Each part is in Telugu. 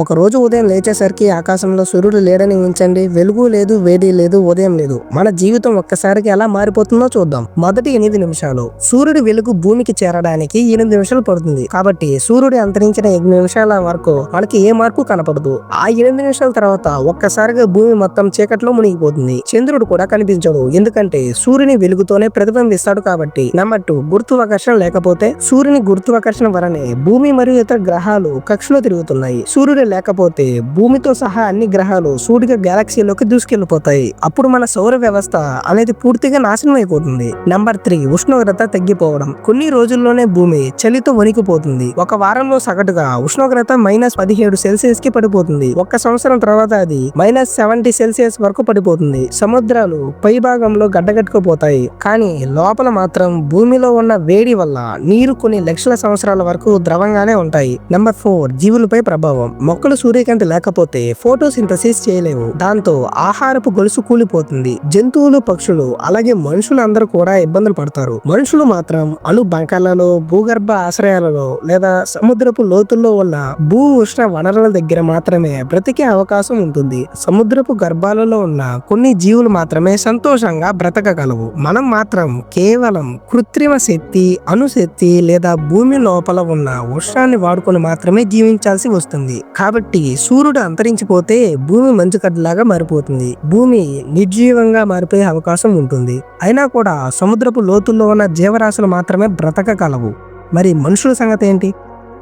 ఒక రోజు ఉదయం లేచేసరికి ఆకాశంలో సూర్యుడు లేడని ఉంచండి, వెలుగు లేదు, వేడి లేదు, ఉదయం లేదు. మన జీవితం ఒక్కసారికి ఎలా మారిపోతుందో చూద్దాం. మొదటి 8 నిమిషాలు. సూర్యుడి వెలుగు భూమికి చేరడానికి 8 నిమిషాలు పడుతుంది. కాబట్టి సూర్యుడు అంతరించిన 8 నిమిషాల వరకు మనకి ఏ మార్పు కనపడదు. ఆ 8 నిమిషాల తర్వాత ఒక్కసారిగా భూమి మొత్తం చీకట్లో మునిగిపోతుంది. చంద్రుడు కూడా కనిపించడు, ఎందుకంటే సూర్యుని వెలుగుతోనే ప్రతిబింబిస్తాడు కాబట్టి. నెంబర్ 2, గురుత్వాకర్షణ లేకపోతే. సూర్యుని గురుత్వాకర్షణ వలనే భూమి మరియు ఇతర గ్రహాలు కక్షలో తిరుగుతున్నాయి. సూర్యుడు లేకపోతే భూమితో సహా అన్ని గ్రహాలు సూటిగా గెలాక్సీలోకి దూసుకెళ్లిపోతాయి. అప్పుడు మన సౌర వ్యవస్థ అనేది పూర్తిగా నాశనం అయిపోతుంది. నంబర్ 3, ఉష్ణోగ్రత తగ్గిపోవడం. కొన్ని రోజుల్లోనే భూమి చలితో వణికిపోతుంది. ఒక వారంలో సగటుగా ఉష్ణోగ్రత -17 కి పడిపోతుంది. ఒక్క సంవత్సరం తర్వాత అది -70 వరకు పడిపోతుంది. సముద్రాలు పై భాగంలో గడ్డగట్టుకుపోతాయి, కానీ లోపల మాత్రం భూమిలో ఉన్న వేడి వల్ల నీరు కొన్ని లక్షల సంవత్సరాల వరకు ద్రవంగానే ఉంటాయి. నంబర్ 4, జీవులపై ప్రభావం. మొక్కలు సూర్యకాంతి లేకపోతే ఫోటోసింథసిస్ చేయలేవు. దాంతో ఆహారపు గొలుసు కూలిపోతుంది. జంతువులు, పక్షులు, అలాగే మనుషులు అందరూ కూడా ఇబ్బందులు పడతారు. మనుషులు మాత్రం అణు బంకాలలో, భూగర్భ ఆశ్రయాలలో లేదా సముద్రపు లోతుల్లో ఉన్న భూ ఉష్ణ వనరుల దగ్గర మాత్రమే బ్రతికే అవకాశం ఉంటుంది. సముద్రపు గర్భాలలో ఉన్న కొన్ని జీవులు మాత్రమే సంతోషంగా బ్రతకగలవు. మనం మాత్రం కేవలం కృత్రిమ శక్తి, అణుశక్తి లేదా భూమి లోపల ఉన్న ఉష్ణాన్ని వాడుకొని మాత్రమే జీవించాల్సి వస్తుంది. కాబట్టి సూర్యుడు అంతరించిపోతే భూమి మంచుగడ్డలాగా మారిపోతుంది. భూమి నిర్జీవంగా మారిపోయే అవకాశం ఉంటుంది. అయినా కూడా సముద్రపు లోతుల్లో ఉన్న జీవరాశులు మాత్రమే బ్రతకగలవు. మరి మనుషుల సంగతి ఏంటి?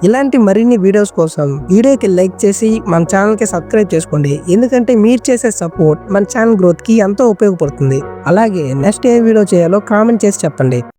ఇలాంటి మరిన్ని వీడియోస్ కోసం వీడియోకి లైక్ చేసి మన ఛానల్కి సబ్స్క్రైబ్ చేసుకోండి. ఎందుకంటే మీరు చేసే సపోర్ట్ మన ఛానల్ గ్రోత్కి ఎంతో ఉపయోగపడుతుంది. అలాగే నెక్స్ట్ ఏ వీడియో చేయాలో కామెంట్ చేసి చెప్పండి.